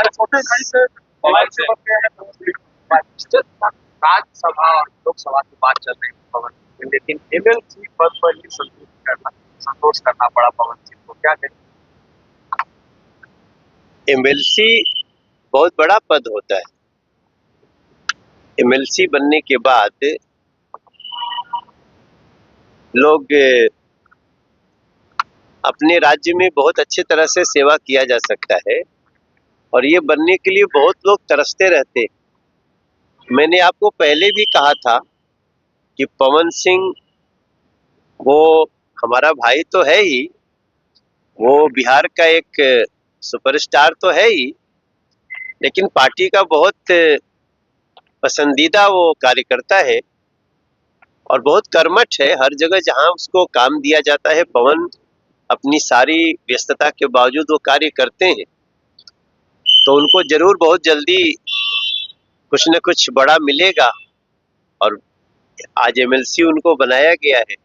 छोटे भाई से पवन से बनते हैं राज्यसभा और लोकसभा की बात चल रही है पवन, लेकिन एमएलसी पद पर ही संतोष करना पड़ा पवन सिंह को, क्या कहें? एमएलसी बहुत बड़ा पद होता है। एमएलसी बनने के बाद लोग अपने राज्य में बहुत अच्छे तरह से सेवा किया जा सकता है और ये बनने के लिए बहुत लोग तरसते रहते हैं। मैंने आपको पहले भी कहा था कि पवन सिंह वो हमारा भाई तो है ही, वो बिहार का एक सुपरस्टार तो है ही, लेकिन पार्टी का बहुत पसंदीदा वो कार्यकर्ता है और बहुत कर्मठ है। हर जगह जहां उसको काम दिया जाता है, पवन अपनी सारी व्यस्तता के बावजूद वो कार्य करते हैं। तो उनको जरूर बहुत जल्दी कुछ न कुछ बड़ा मिलेगा और आज एमएलसी उनको बनाया गया है।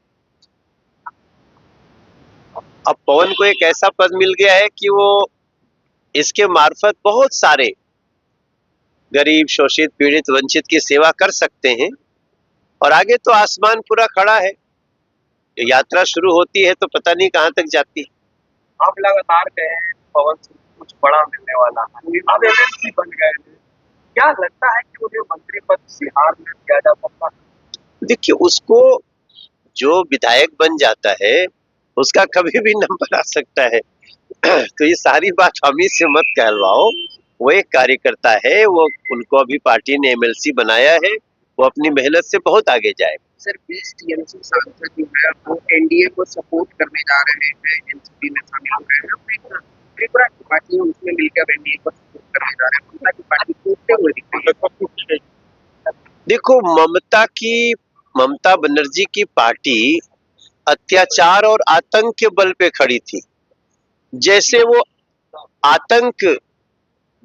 अब पवन को एक ऐसा पद मिल गया है कि वो इसके मार्फत बहुत सारे गरीब, शोषित, पीड़ित, वंचित की सेवा कर सकते हैं और आगे तो आसमान पूरा खड़ा है। यात्रा शुरू होती है तो पता नहीं कहां तक जाती है। आप लगातार कहे हैं पवन सिंह कुछ बड़ा मिलने वाला है, अब एमएलसी बन गए हैं, क्या लगता है कि उन्हें मंत्री पद बिहार में दिया जा सकता है? देखिए, उसको जो विधायक बन जाता है उसका कभी भी नंबर आ सकता है। तो ये सारी बात हम ही से मत कहलवाओ। वो एक कार्यकर्ता है, वो उनको अभी पार्टी ने एमएलसी बनाया है, वो अपनी मेहनत से बहुत आगे जाए। सर 20 टीएमसी सांसद जो है वो एनडीए को सपोर्ट करने जा रहे हैं, एनसीपी में शामिल हो रहे हैं, त्रिपुरा की पार्टी उसमें मिलकर एनडीए को सपोर्ट करने जा रहे हैं। ममता की पार्टी टूटते हुए दिख रही है। देखो, ममता बनर्जी की पार्टी अत्याचार और आतंक के बल पे खड़ी थी। जैसे वो आतंक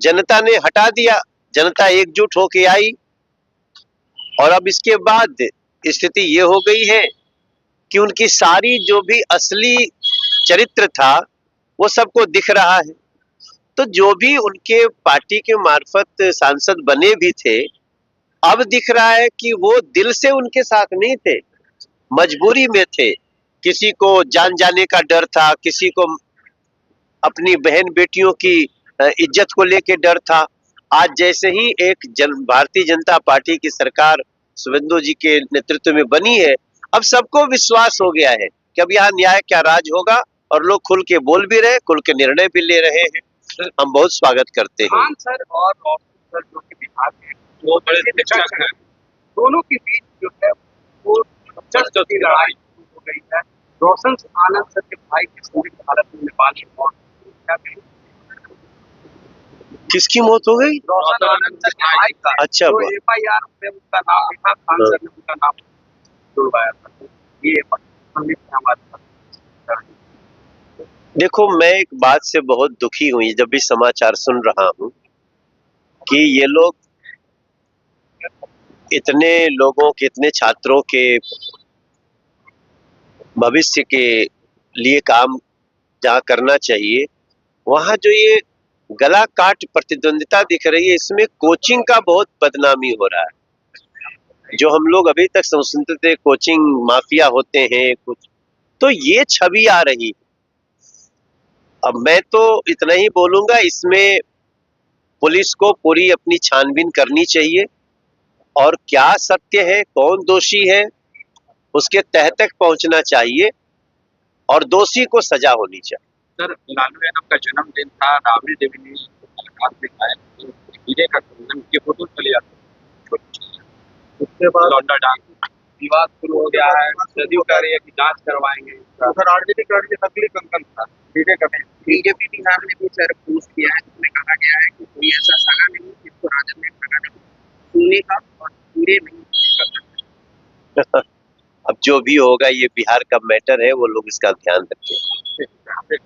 जनता ने हटा दिया, जनता एकजुट होके आई और अब इसके बाद स्थिति ये हो गई है कि उनकी सारी जो भी असली चरित्र था वो सबको दिख रहा है। तो जो भी उनके पार्टी के मार्फत सांसद बने भी थे, अब दिख रहा है कि वो दिल से उनके साथ नहीं थे, मजबूरी में थे। किसी को जान जाने का डर था, किसी को अपनी बहन बेटियों की इज्जत को लेके डर था। आज जैसे ही एक भारतीय जनता पार्टी की सरकार शुभेंदु जी के नेतृत्व में बनी है, अब सबको विश्वास हो गया है कि अब यहाँ न्याय क्या राज होगा और लोग खुल के बोल भी रहे, खुल के निर्णय भी ले रहे हैं। हम बहुत स्वागत करते हैं। सर और सर जो कि बिहार में वो बड़े शिक्षक हैं, दोनों के बीच जो है वो चर्चा की लड़ाई हो गई है। रोशन आनंद सर के भाई की संयुक्त हालत में नेपाल में मौत। किसकी मौत हो गई? रोशन आनंद सर के भाई का। अच्छा, एफआईआर में उसका नाम लिखा, खान सर ने उसका नाम जुड़वाया था। ये हमारे देखो, मैं एक बात से बहुत दुखी हुई जब भी समाचार सुन रहा हूं कि ये लोग इतने लोगों के, इतने छात्रों के भविष्य के लिए काम जहाँ करना चाहिए, वहाँ जो ये गला काट प्रतिद्वंदिता दिख रही है, इसमें कोचिंग का बहुत बदनामी हो रहा है। जो हम लोग अभी तक सुनते थे कोचिंग माफिया होते हैं कुछ, तो ये छवि आ रही। अब मैं तो इतना ही बोलूंगा, इसमें पुलिस को पूरी अपनी छानबीन करनी चाहिए और क्या सत्य है, कौन दोषी है, उसके तह तक पहुंचना चाहिए और दोषी को सजा होनी चाहिए। सर, लालू यादव का जन्मदिन था, राबड़ी देवी ने मुलाकात में कहा हीरे का खनन के फोटो चले जाते, उसके बाद लौंडा डांस विवाद शुरू हो गया है। सदियों कह रही है कि जांच करवाएंगे। सर आरजेडी का नकली कंकन था हीरे का। बीजेपी बिहार ने भी सर पोस्ट किया है, जिसमें कहा गया है कि कोई ऐसा सगा नहीं जिसको राजद ने ठगा नहीं, सोने का और हीरे नहीं कर सकते। अब जो भी होगा, ये बिहार का मैटर है, वो लोग इसका ध्यान रखें।